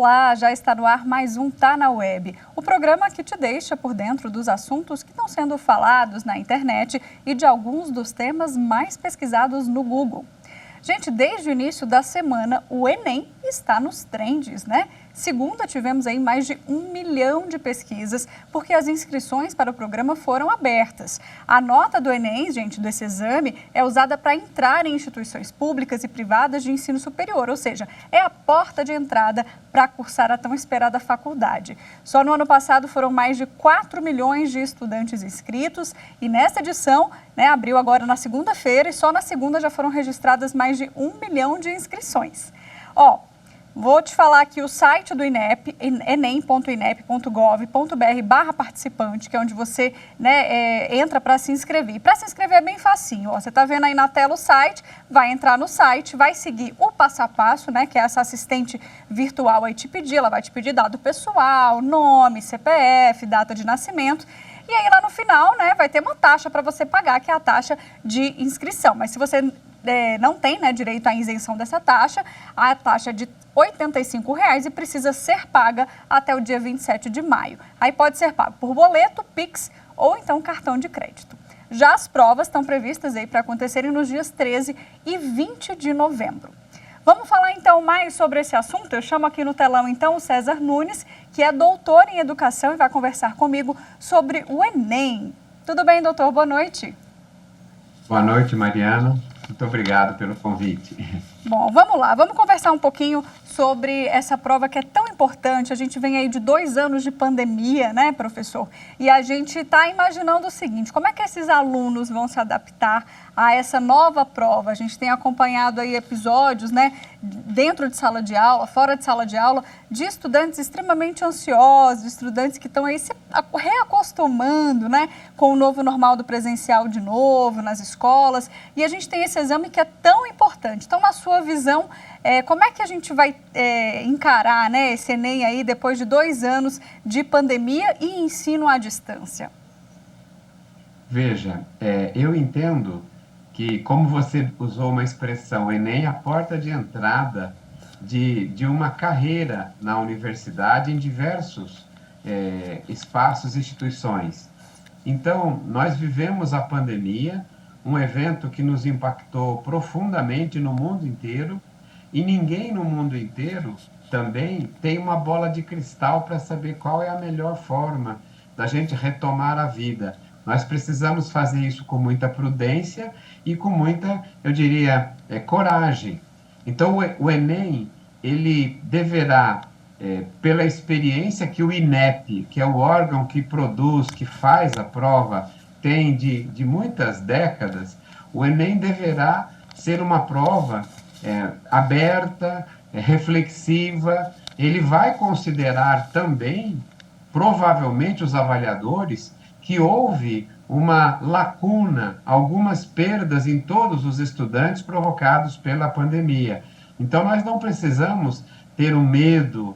Olá, já está no ar mais um Tá na Web, o programa que te deixa por dentro dos assuntos que estão sendo falados na internet e de alguns dos temas mais pesquisados no Google. Gente, desde o início da semana, o Enem está nos trends, né? Segunda, tivemos aí mais de 1 milhão de pesquisas, porque as inscrições para o programa foram abertas. A nota do Enem, gente, desse exame, é usada para entrar em instituições públicas e privadas de ensino superior, ou seja, é a porta de entrada para cursar a tão esperada faculdade. Só no ano passado foram mais de 4 milhões de estudantes inscritos e nesta edição, abriu agora na segunda-feira e só na segunda já foram registradas mais de 1 milhão de inscrições. Vou te falar aqui o site do INEP, enem.inep.gov.br/participante, que é onde você entra para se inscrever. Para se inscrever é bem facinho. Você está vendo aí na tela o site, vai entrar no site, vai seguir o passo a passo, que é essa assistente virtual aí te pedir. Ela vai te pedir dado pessoal, nome, CPF, data de nascimento. E aí lá no final, vai ter uma taxa para você pagar, que é a taxa de inscrição. Mas se você não tem direito à isenção dessa taxa, a taxa é de R$ 85,00 e precisa ser paga até o dia 27 de maio. Aí pode ser pago por boleto, Pix ou então cartão de crédito. Já as provas estão previstas aí para acontecerem nos dias 13 e 20 de novembro. Vamos falar então mais sobre esse assunto? Eu chamo aqui no telão então o César Nunes, que é doutor em educação e vai conversar comigo sobre o Enem. Tudo bem, doutor? Boa noite. Boa noite, Mariana. Muito obrigado pelo convite. Bom, vamos lá. Vamos conversar um pouquinho sobre essa prova que é tão importante. A gente vem aí de 2 anos de pandemia, professor? E a gente está imaginando o seguinte, como é que esses alunos vão se adaptar a essa nova prova? A gente tem acompanhado aí episódios, dentro de sala de aula, fora de sala de aula, de estudantes extremamente ansiosos, estudantes que estão aí se reacostumando, com o novo normal do presencial de novo, nas escolas. E a gente tem esse exame que é tão importante. Então, na sua visão, como é que a gente vai encarar esse Enem aí depois de 2 anos de pandemia e ensino à distância? Veja, eu entendo que, como você usou uma expressão, Enem é a porta de entrada de uma carreira na universidade em diversos espaços e instituições. Então, nós vivemos a pandemia, um evento que nos impactou profundamente no mundo inteiro, e ninguém no mundo inteiro também tem uma bola de cristal para saber qual é a melhor forma da gente retomar a vida. Nós precisamos fazer isso com muita prudência e com muita, eu diria, coragem. Então, o Enem, ele deverá, pela experiência que o INEP, que é o órgão que produz, que faz a prova, tem de muitas décadas, o Enem deverá ser uma prova aberta, reflexiva. Ele vai considerar também, provavelmente, os avaliadores, que houve uma lacuna, algumas perdas em todos os estudantes provocados pela pandemia. Então, nós não precisamos ter um medo,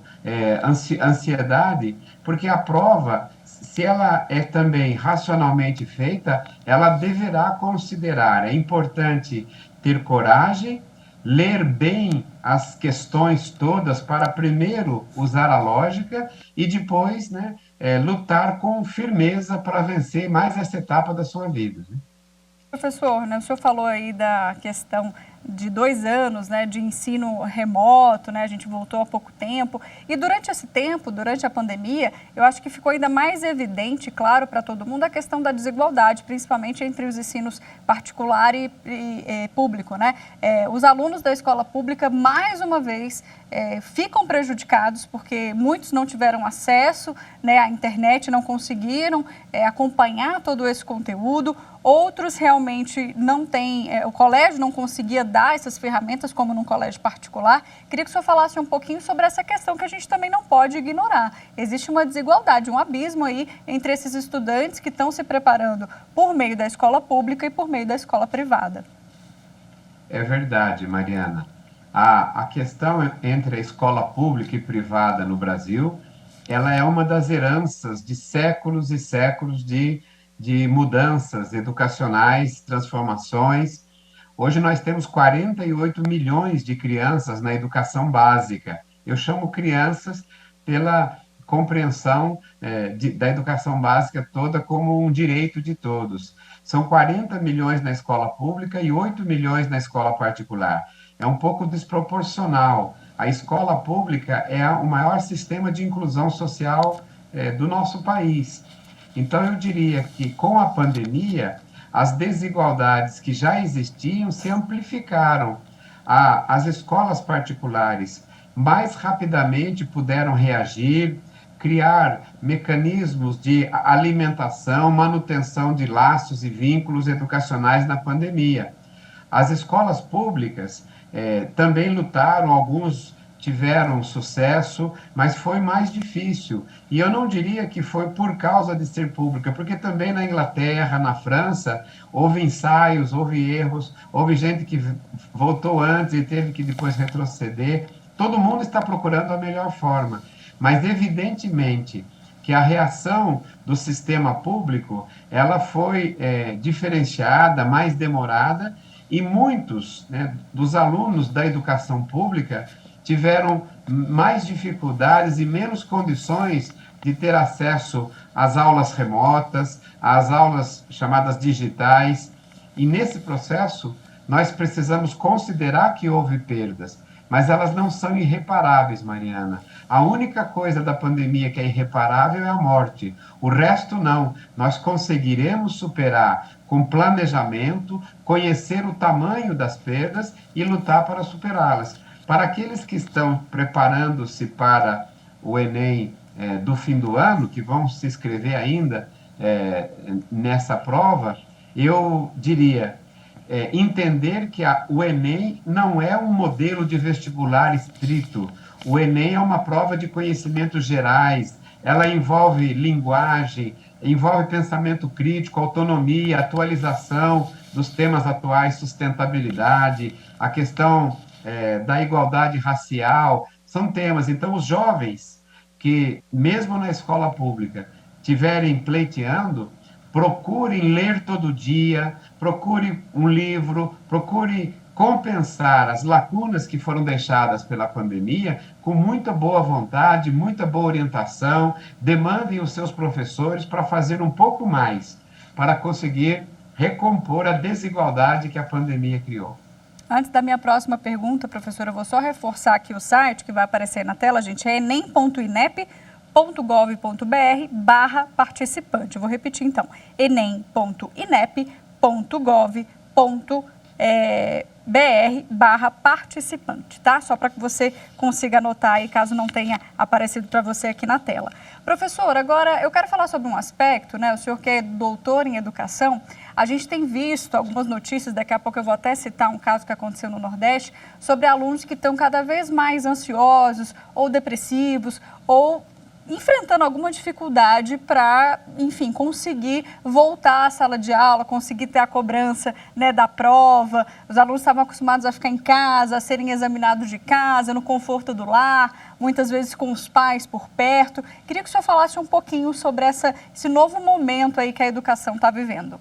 ansiedade, porque a prova, se ela é também racionalmente feita, ela deverá considerar. É importante ter coragem, ler bem as questões todas para primeiro usar a lógica e depois, lutar com firmeza para vencer mais essa etapa da sua vida. Professor, o senhor falou aí da questão de 2 anos, de ensino remoto, a gente voltou há pouco tempo. E durante esse tempo, durante a pandemia, eu acho que ficou ainda mais evidente, claro, para todo mundo, a questão da desigualdade, principalmente entre os ensinos particular e público, Os alunos da escola pública, mais uma vez, ficam prejudicados porque muitos não tiveram acesso à internet, não conseguiram acompanhar todo esse conteúdo. Outros realmente não têm, o colégio não conseguia dar essas ferramentas como num colégio particular. Queria que o senhor falasse um pouquinho sobre essa questão que a gente também não pode ignorar. Existe uma desigualdade, um abismo aí entre esses estudantes que estão se preparando por meio da escola pública e por meio da escola privada. É verdade, Mariana. A questão entre a escola pública e privada no Brasil, ela é uma das heranças de séculos e séculos de mudanças educacionais, transformações. Hoje nós temos 48 milhões de crianças na educação básica Eu chamo crianças pela compreensão da educação básica toda como um direito de todos. São 40 milhões na escola pública e 8 milhões na escola particular. É um pouco desproporcional. A escola pública é o maior sistema de inclusão social do nosso país. Então, eu diria que com a pandemia, as desigualdades que já existiam se amplificaram. As escolas particulares mais rapidamente puderam reagir, criar mecanismos de alimentação, manutenção de laços e vínculos educacionais na pandemia. As escolas públicas também lutaram, alguns tiveram sucesso, mas foi mais difícil. E eu não diria que foi por causa de ser pública, porque também na Inglaterra, na França, houve ensaios, houve erros, houve gente que voltou antes e teve que depois retroceder. Todo mundo está procurando a melhor forma, mas evidentemente que a reação do sistema público ela foi diferenciada, mais demorada, e muitos, né, dos alunos da educação pública tiveram mais dificuldades e menos condições de ter acesso às aulas remotas, às aulas chamadas digitais. E nesse processo, nós precisamos considerar que houve perdas, mas elas não são irreparáveis, Mariana. A única coisa da pandemia que é irreparável é a morte. O resto não. Nós conseguiremos superar com planejamento, conhecer o tamanho das perdas e lutar para superá-las. Para aqueles que estão preparando-se para o Enem do fim do ano, que vão se inscrever ainda nessa prova, eu diria entender que o Enem não é um modelo de vestibular estrito. O Enem é uma prova de conhecimentos gerais, ela envolve linguagem, envolve pensamento crítico, autonomia, atualização dos temas atuais, sustentabilidade, a questão da igualdade racial, são temas. Então, os jovens que, mesmo na escola pública, tiverem pleiteando, procurem ler todo dia, procure um livro, procure compensar as lacunas que foram deixadas pela pandemia com muita boa vontade, muita boa orientação, demandem os seus professores para fazer um pouco mais, para conseguir recompor a desigualdade que a pandemia criou. Antes da minha próxima pergunta, professora, eu vou só reforçar aqui o site que vai aparecer aí na tela, gente, é enem.inep.gov.br/participante. Eu vou repetir então, enem.inep.gov.br/participante, tá? Só para que você consiga anotar aí, caso não tenha aparecido para você aqui na tela. Professor, agora eu quero falar sobre um aspecto, né? O senhor que é doutor em educação, a gente tem visto algumas notícias, daqui a pouco eu vou até citar um caso que aconteceu no Nordeste, sobre alunos que estão cada vez mais ansiosos ou depressivos ou enfrentando alguma dificuldade para, enfim, conseguir voltar à sala de aula, conseguir ter a cobrança, né, da prova. Os alunos estavam acostumados a ficar em casa, a serem examinados de casa, no conforto do lar, muitas vezes com os pais por perto. Queria que o senhor falasse um pouquinho sobre esse novo momento aí que a educação está vivendo.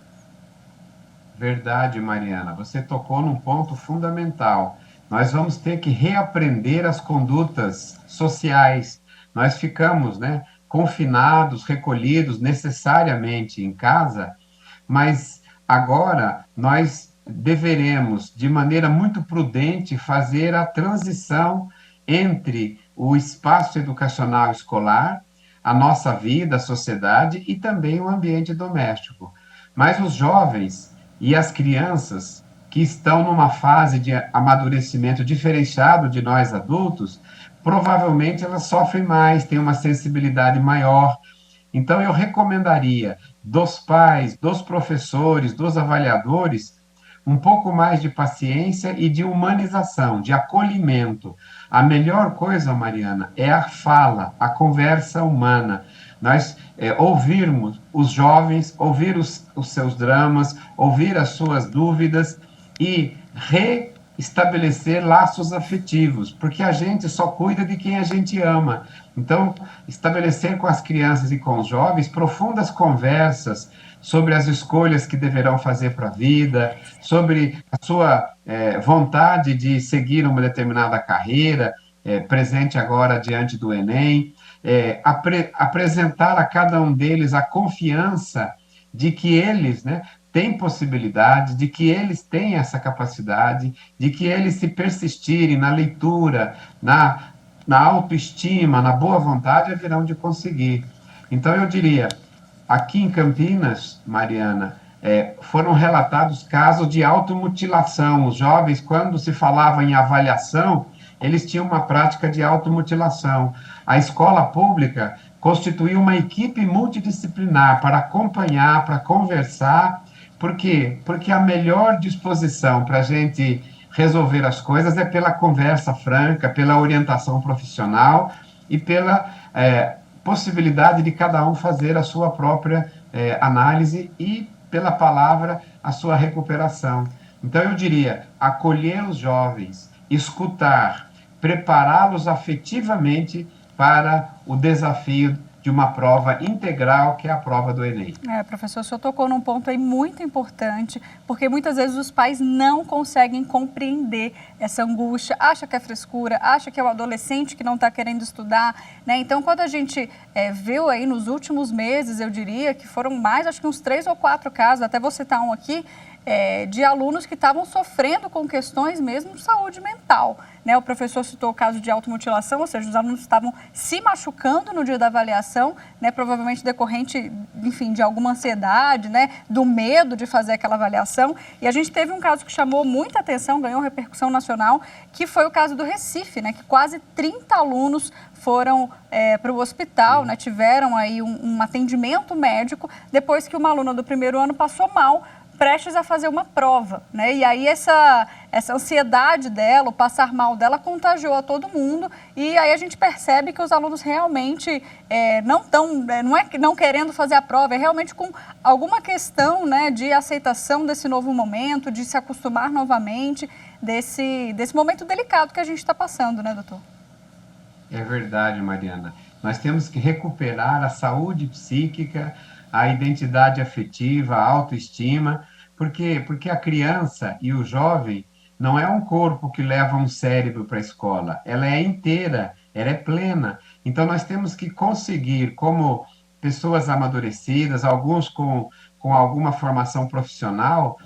Verdade, Mariana. Você tocou num ponto fundamental. Nós vamos ter que reaprender as condutas sociais. Nós ficamos, né, confinados, recolhidos necessariamente em casa, mas agora nós deveremos, de maneira muito prudente, fazer a transição entre o espaço educacional escolar, a nossa vida, a sociedade e também o ambiente doméstico. Mas os jovens e as crianças que estão numa fase de amadurecimento diferenciado de nós adultos, provavelmente elas sofrem mais, têm uma sensibilidade maior. Então, eu recomendaria dos pais, dos professores, dos avaliadores, um pouco mais de paciência e de humanização, de acolhimento. A melhor coisa, Mariana, é a fala, a conversa humana. Nós ouvirmos os jovens, ouvir os seus dramas, ouvir as suas dúvidas e reestabelecer laços afetivos, porque a gente só cuida de quem a gente ama. Então, estabelecer com as crianças e com os jovens profundas conversas sobre as escolhas que deverão fazer para a vida, sobre a sua vontade de seguir uma determinada carreira, presente agora diante do Enem, apresentar a cada um deles a confiança de que eles, né, têm possibilidade, de que eles têm essa capacidade, de que eles, se persistirem na leitura, na autoestima, na boa vontade, haverão de conseguir. Então, eu diria, aqui em Campinas, Mariana, foram relatados casos de automutilação. Os jovens, quando se falava em avaliação, eles tinham uma prática de automutilação. A escola pública constituiu uma equipe multidisciplinar para acompanhar, para conversar. Por quê? Porque a melhor disposição para a gente resolver as coisas é pela conversa franca, pela orientação profissional e pela possibilidade de cada um fazer a sua própria análise e, pela palavra, a sua recuperação. Então, eu diria, acolher os jovens, escutar, prepará-los afetivamente para o desafio de uma prova integral, que é a prova do Enem. Professor, o senhor tocou num ponto aí muito importante, porque muitas vezes os pais não conseguem compreender essa angústia, acha que é frescura, acha que é o adolescente que não está querendo estudar, né? Então, quando a gente viu aí nos últimos meses, eu diria que foram mais, acho que uns 3 ou 4 casos, até vou citar um aqui, de alunos que estavam sofrendo com questões mesmo de saúde mental. Né? O professor citou o caso de automutilação, ou seja, os alunos estavam se machucando no dia da avaliação, né? Provavelmente decorrente, enfim, de alguma ansiedade, né? Do medo de fazer aquela avaliação. E a gente teve um caso que chamou muita atenção, ganhou repercussão nacional, que foi o caso do Recife, né? Que quase 30 alunos foram para o hospital, né? Tiveram aí um atendimento médico depois que uma aluna do primeiro ano passou mal, prestes a fazer uma prova, né? E aí essa ansiedade dela, o passar mal dela, contagiou a todo mundo, e aí a gente percebe que os alunos realmente não estão, não é não querendo fazer a prova, é realmente com alguma questão, né, de aceitação desse novo momento, de se acostumar novamente desse momento delicado que a gente está passando, né, doutor? É verdade, Mariana. Nós temos que recuperar a saúde psíquica, a identidade afetiva, a autoestima, porque a criança e o jovem não é um corpo que leva um cérebro para a escola, ela é inteira, ela é plena. Então nós temos que conseguir, como pessoas amadurecidas, alguns com alguma formação profissional,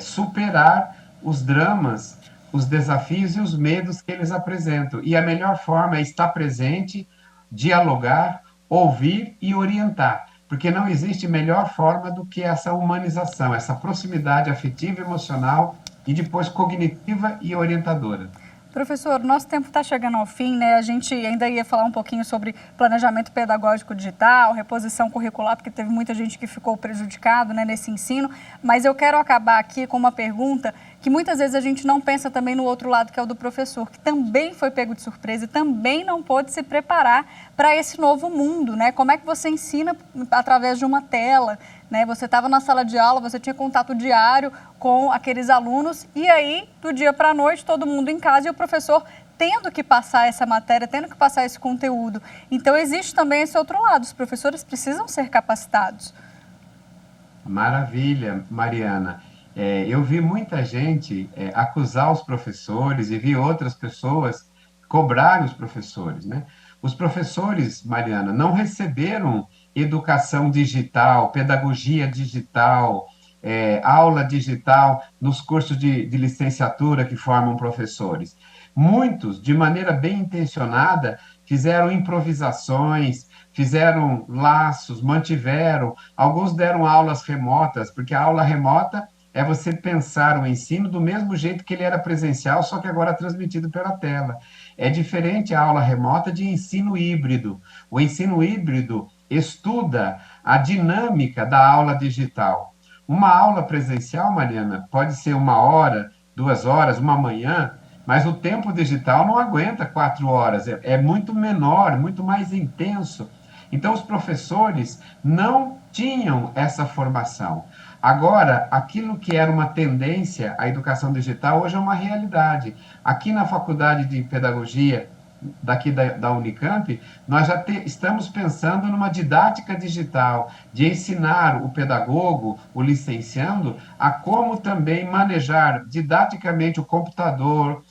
superar os dramas, os desafios e os medos que eles apresentam. E a melhor forma é estar presente, dialogar, ouvir e orientar, porque não existe melhor forma do que essa humanização, essa proximidade afetiva, emocional e depois cognitiva e orientadora. Professor, nosso tempo está chegando ao fim, né? A gente ainda ia falar um pouquinho sobre planejamento pedagógico digital, reposição curricular, porque teve muita gente que ficou prejudicado, né, nesse ensino, mas eu quero acabar aqui com uma pergunta que muitas vezes a gente não pensa também no outro lado, que é o do professor, que também foi pego de surpresa e também não pôde se preparar para esse novo mundo, né? Como é que você ensina através de uma tela, né? Você estava na sala de aula, você tinha contato diário com aqueles alunos e aí, do dia para a noite, todo mundo em casa e o professor tendo que passar essa matéria, tendo que passar esse conteúdo. Então, existe também esse outro lado, os professores precisam ser capacitados. Maravilha, Mariana. Eu vi muita gente acusar os professores e vi outras pessoas cobrarem os professores, né? Os professores, Mariana, não receberam educação digital, pedagogia digital, aula digital nos cursos de licenciatura que formam professores. Muitos, de maneira bem intencionada, fizeram improvisações, fizeram laços, mantiveram, alguns deram aulas remotas, porque a aula remota é você pensar o ensino do mesmo jeito que ele era presencial, só que agora transmitido pela tela. É diferente a aula remota de ensino híbrido. O ensino híbrido estuda a dinâmica da aula digital. Uma aula presencial, Mariana, pode ser 1 hora, 2 horas, uma manhã, mas o tempo digital não aguenta 4 horas, é muito menor, muito mais intenso. Então, os professores não tinham essa formação. Agora, aquilo que era uma tendência, a educação digital, hoje é uma realidade. Aqui na Faculdade de Pedagogia, daqui da Unicamp, nós já estamos pensando numa didática digital, de ensinar o pedagogo, o licenciando, a como também manejar didaticamente o computador,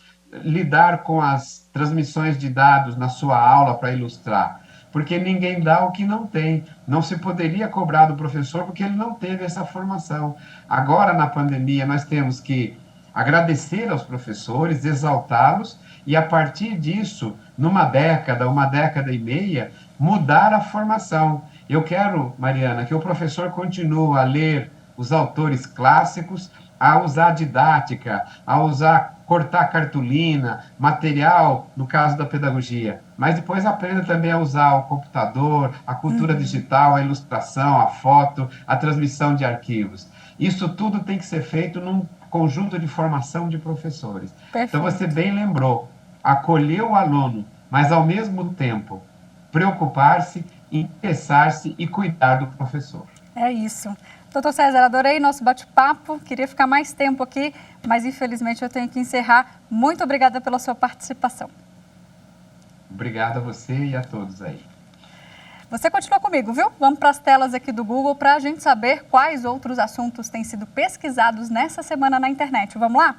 lidar com as transmissões de dados na sua aula para ilustrar? Porque ninguém dá o que não tem. Não se poderia cobrar do professor porque ele não teve essa formação. Agora, na pandemia, nós temos que agradecer aos professores, exaltá-los e, a partir disso, numa década, uma década e meia, mudar a formação. Eu quero, Mariana, que o professor continue a ler os autores clássicos, a usar didática, a usar cortar cartolina, material, no caso da pedagogia, mas depois aprenda também a usar o computador, a cultura digital, a ilustração, a foto, a transmissão de arquivos. Isso tudo tem que ser feito num conjunto de formação de professores. Perfeito. Então você bem lembrou, acolher o aluno, mas ao mesmo tempo preocupar-se, interessar-se e cuidar do professor. É isso. Doutor César, adorei nosso bate-papo, queria ficar mais tempo aqui, mas infelizmente eu tenho que encerrar. Muito obrigada pela sua participação. Obrigado a você e a todos aí. Você continua comigo, viu? Vamos para as telas aqui do Google para a gente saber quais outros assuntos têm sido pesquisados nessa semana na internet. Vamos lá?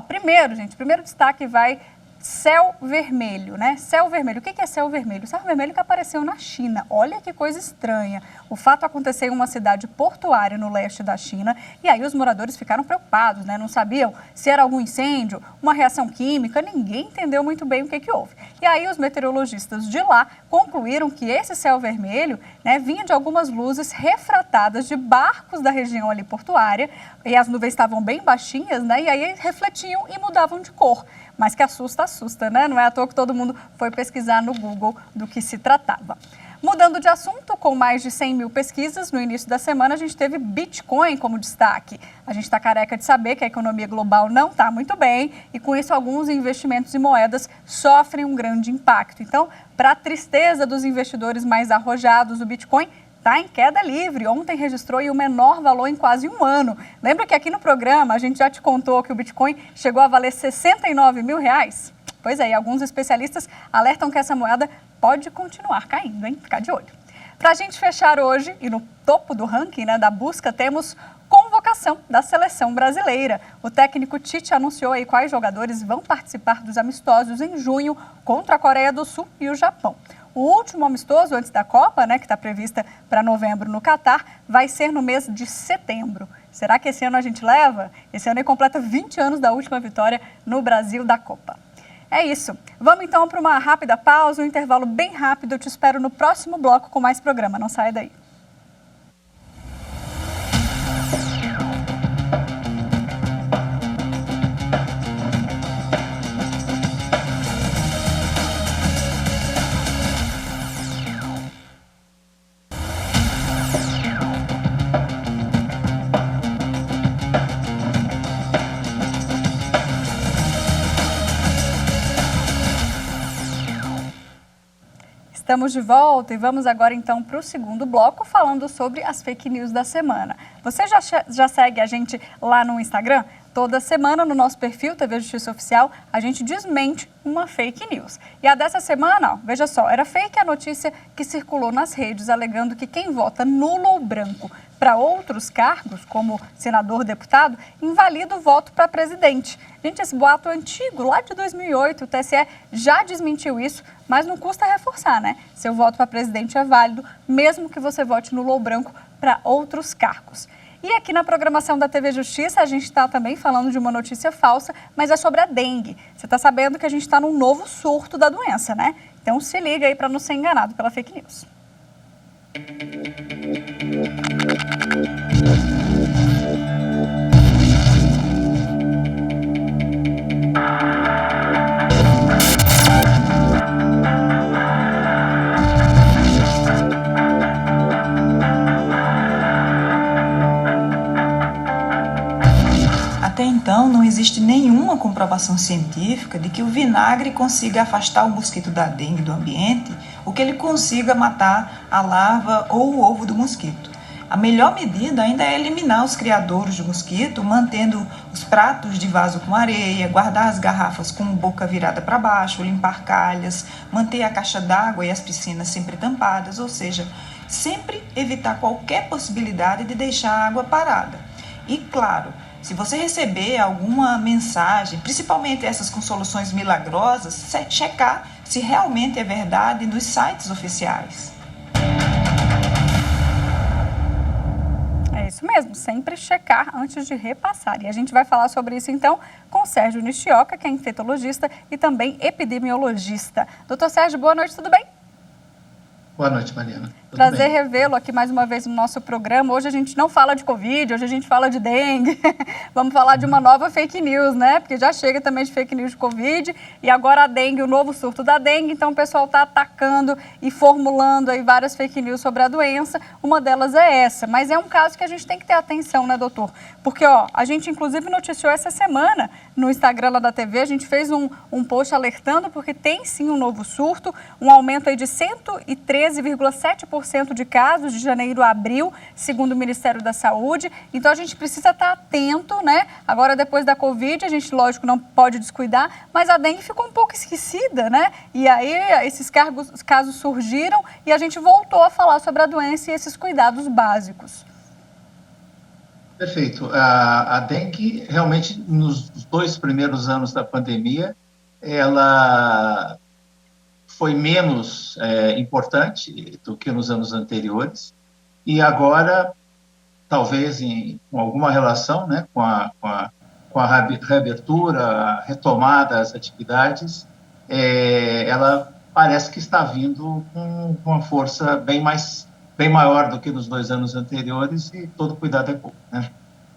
Primeiro destaque vai céu vermelho, né? Céu vermelho. O que é céu vermelho? Céu vermelho que apareceu na China. Olha que coisa estranha. O fato aconteceu em uma cidade portuária no leste da China e aí os moradores ficaram preocupados, né? Não sabiam se era algum incêndio, uma reação química, ninguém entendeu muito bem o que houve. E aí os meteorologistas de lá concluíram que esse céu vermelho, né, vinha de algumas luzes refratadas de barcos da região ali portuária e as nuvens estavam bem baixinhas, né? E aí refletiam e mudavam de cor. Mas que assusta, né? Não é à toa que todo mundo foi pesquisar no Google do que se tratava. Mudando de assunto, com mais de 100 mil pesquisas, no início da semana a gente teve Bitcoin como destaque. A gente está careca de saber que a economia global não está muito bem e com isso alguns investimentos em moedas sofrem um grande impacto. Então, para a tristeza dos investidores mais arrojados, o Bitcoin está em queda livre. Ontem registrou o menor valor em quase um ano. Lembra que aqui no programa a gente já te contou que o Bitcoin chegou a valer 69 mil reais? Pois é, e alguns especialistas alertam que essa moeda pode continuar caindo, hein? Ficar de olho. Para a gente fechar hoje, e no topo do ranking, né, da busca, temos convocação da seleção brasileira. O técnico Tite anunciou aí quais jogadores vão participar dos amistosos em junho contra a Coreia do Sul e o Japão. O último amistoso antes da Copa, né, que está prevista para novembro no Catar, vai ser no mês de setembro. Será que esse ano a gente leva? Esse ano ele completa 20 anos da última vitória no Brasil da Copa. É isso. Vamos então para uma rápida pausa, um intervalo bem rápido. Eu te espero no próximo bloco com mais programa. Não saia daí. Estamos de volta e vamos agora então para o segundo bloco falando sobre as fake news da semana. Você já segue a gente lá no Instagram? Toda semana no nosso perfil TV Justiça Oficial a gente desmente uma fake news. E a dessa semana, veja só, era fake a notícia que circulou nas redes alegando que quem vota nulo ou branco para outros cargos, como senador, deputado, invalida o voto para presidente. Gente, esse boato antigo, lá de 2008, o TSE já desmentiu isso, mas não custa reforçar, né? Seu voto para presidente é válido, mesmo que você vote nulo ou branco para outros cargos. E aqui na programação da TV Justiça, a gente está também falando de uma notícia falsa, mas é sobre a dengue. Você está sabendo que a gente está num novo surto da doença, né? Então se liga aí para não ser enganado pela fake news. Até então, não existe nenhuma comprovação científica de que o vinagre consiga afastar o mosquito da dengue do ambiente ou que ele consiga matar a larva ou o ovo do mosquito. A melhor medida ainda é eliminar os criadouros de mosquito, mantendo os pratos de vaso com areia, guardar as garrafas com boca virada para baixo, limpar calhas, manter a caixa d'água e as piscinas sempre tampadas, ou seja, sempre evitar qualquer possibilidade de deixar a água parada. E, claro, Se você receber alguma mensagem, principalmente essas com soluções milagrosas, checar se realmente é verdade nos sites oficiais. É isso mesmo, sempre checar antes de repassar. E a gente vai falar sobre isso então com Sérgio Nishioka, que é infectologista e também epidemiologista. Doutor Sérgio, boa noite, tudo bem? Boa noite, Mariana. Prazer revê-lo aqui mais uma vez no nosso programa. Hoje a gente não fala de Covid, hoje a gente fala de dengue. Vamos falar de uma nova fake news, né? Porque já chega também de fake news de Covid e agora a dengue, o novo surto da dengue. Então o pessoal está atacando e formulando aí várias fake news sobre a doença. Uma delas é essa, mas é um caso que a gente tem que ter atenção, né, doutor? Porque, a gente inclusive noticiou essa semana no Instagram lá da TV, a gente fez um post alertando porque tem sim um novo surto, um aumento aí de 113,7% de casos de janeiro a abril, segundo o Ministério da Saúde. Então, a gente precisa estar atento, né? Agora, depois da Covid, a gente, lógico, não pode descuidar, mas a dengue ficou um pouco esquecida, né? E aí, esses casos surgiram e a gente voltou a falar sobre a doença e esses cuidados básicos. Perfeito. A dengue, realmente, nos 2 primeiros anos da pandemia, ela foi menos importante do que nos anos anteriores, e agora, talvez com alguma relação, né, com a reabertura, a retomada das atividades, ela parece que está vindo com uma força bem maior do que nos 2 anos anteriores, e todo cuidado é pouco, né?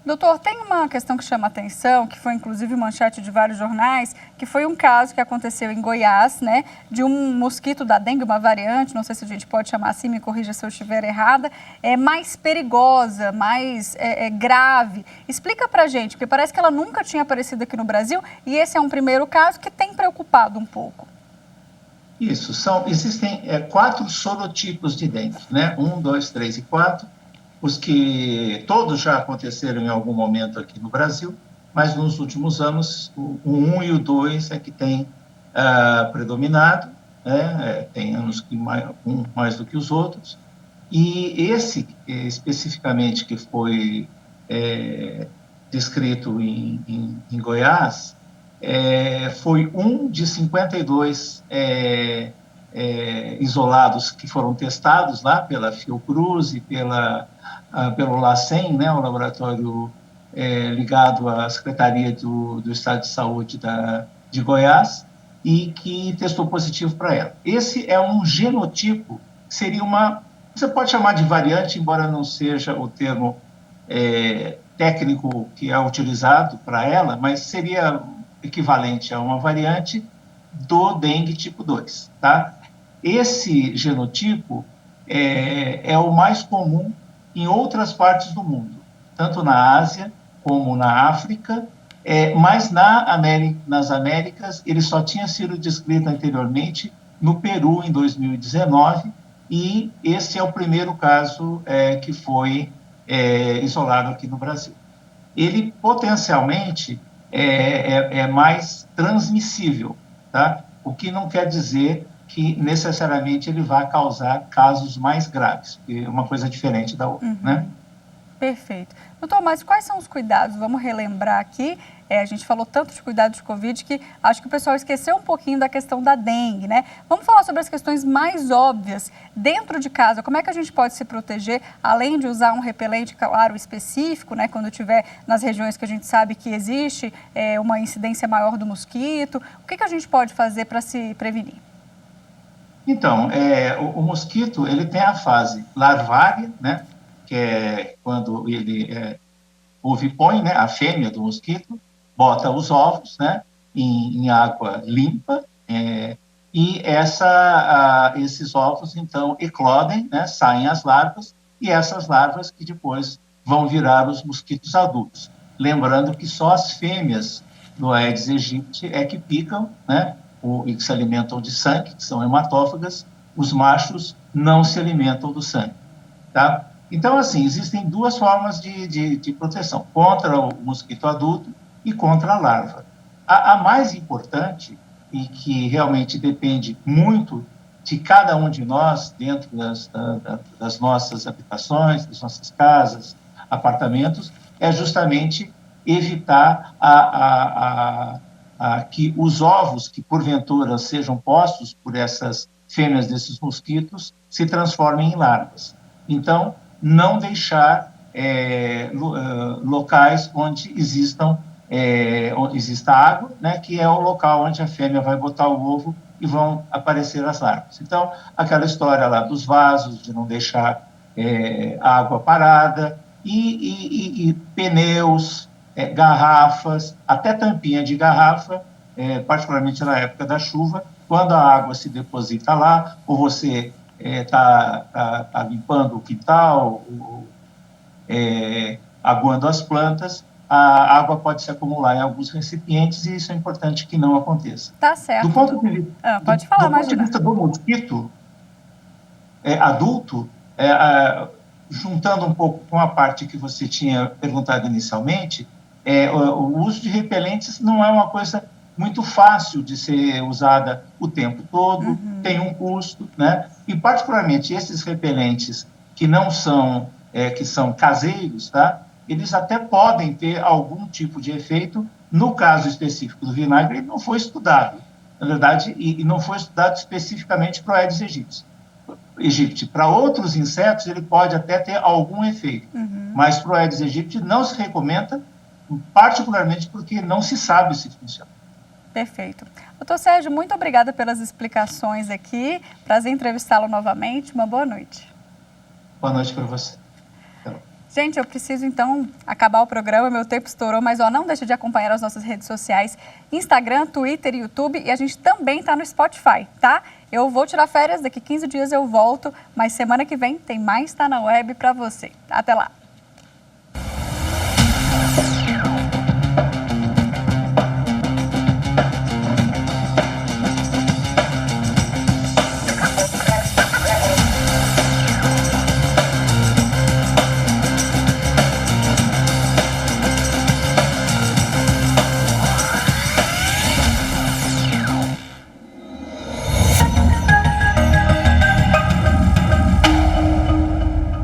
Doutor, tem uma questão que chama atenção, que foi inclusive manchete de vários jornais, que foi um caso que aconteceu em Goiás, né, de um mosquito da dengue, uma variante, não sei se a gente pode chamar assim, me corrija se eu estiver errada, mais perigosa, mais grave. Explica pra gente, porque parece que ela nunca tinha aparecido aqui no Brasil e esse é um primeiro caso que tem preocupado um pouco. Isso, existem 4 sorotipos de dengue, né, 1, 2, 3 e 4, os que todos já aconteceram em algum momento aqui no Brasil, mas nos últimos anos o 1 e o 2 é que tem predominado, né? Tem anos que mais do que os outros, e esse especificamente que foi descrito em Goiás, foi um de 52 isolados que foram testados lá pela Fiocruz e pelo LACEN, né, o laboratório ligado à Secretaria do Estado de Saúde de Goiás, e que testou positivo para ela. Esse é um genotipo, seria você pode chamar de variante, embora não seja o termo técnico que é utilizado para ela, mas seria equivalente a uma variante do dengue tipo 2, tá? Esse genotipo é o mais comum em outras partes do mundo, tanto na Ásia como na África, mas nas Américas ele só tinha sido descrito anteriormente no Peru em 2019, e esse é o primeiro caso que foi isolado aqui no Brasil. Ele potencialmente é mais transmissível, tá? O que não quer dizer que necessariamente ele vai causar casos mais graves, que é uma coisa diferente da outra, né? Perfeito. Doutor, mas quais são os cuidados? Vamos relembrar aqui, a gente falou tanto de cuidado de Covid que acho que o pessoal esqueceu um pouquinho da questão da dengue, né? Vamos falar sobre as questões mais óbvias dentro de casa. Como é que a gente pode se proteger, além de usar um repelente, claro, específico, né? Quando tiver nas regiões que a gente sabe que existe uma incidência maior do mosquito. O que a gente pode fazer para se prevenir? Então, o mosquito, ele tem a fase larvária, né? Que é quando ele ovipõe, né? A fêmea do mosquito bota os ovos, né? Em água limpa, e esses ovos, então, eclodem, né? Saem as larvas, e essas larvas que depois vão virar os mosquitos adultos. Lembrando que só as fêmeas do Aedes aegypti é que picam, né? E que se alimentam de sangue, que são hematófagas. Os machos não se alimentam do sangue, tá? Então, assim, existem 2 formas de proteção, contra o mosquito adulto e contra a larva. A mais importante, e que realmente depende muito de cada um de nós, dentro das nossas habitações, das nossas casas, apartamentos, é justamente evitar que os ovos que porventura sejam postos por essas fêmeas desses mosquitos se transformem em larvas. Então, não deixar locais onde exista água, né, que é o local onde a fêmea vai botar o ovo e vão aparecer as larvas. Então, aquela história lá dos vasos, de não deixar água parada, e pneus, garrafas, até tampinha de garrafa, particularmente na época da chuva, quando a água se deposita lá, ou você está limpando o quintal, aguando as plantas, a água pode se acumular em alguns recipientes e isso é importante que não aconteça. Tá certo. Do ponto de vista, pode falar, do ponto de vista do mosquito adulto, juntando um pouco com a parte que você tinha perguntado inicialmente, o uso de repelentes não é uma coisa muito fácil de ser usada o tempo todo, tem um custo, né? E particularmente esses repelentes que não são, que são caseiros, tá? Eles até podem ter algum tipo de efeito. No caso específico do vinagre, ele não foi estudado, na verdade, e não foi estudado especificamente para o Aedes aegypti. Para outros insetos, ele pode até ter algum efeito, mas para o Aedes aegypti não se recomenda, particularmente porque não se sabe se funciona. Perfeito. Doutor Sérgio, muito obrigada pelas explicações aqui. Prazer entrevistá-lo novamente. Uma boa noite. Boa noite para você. Gente, eu preciso então acabar o programa, meu tempo estourou, mas não deixe de acompanhar as nossas redes sociais, Instagram, Twitter e YouTube, e a gente também está no Spotify, tá? Eu vou tirar férias, daqui 15 dias eu volto, mas semana que vem tem mais Tá na Web para você. Até lá!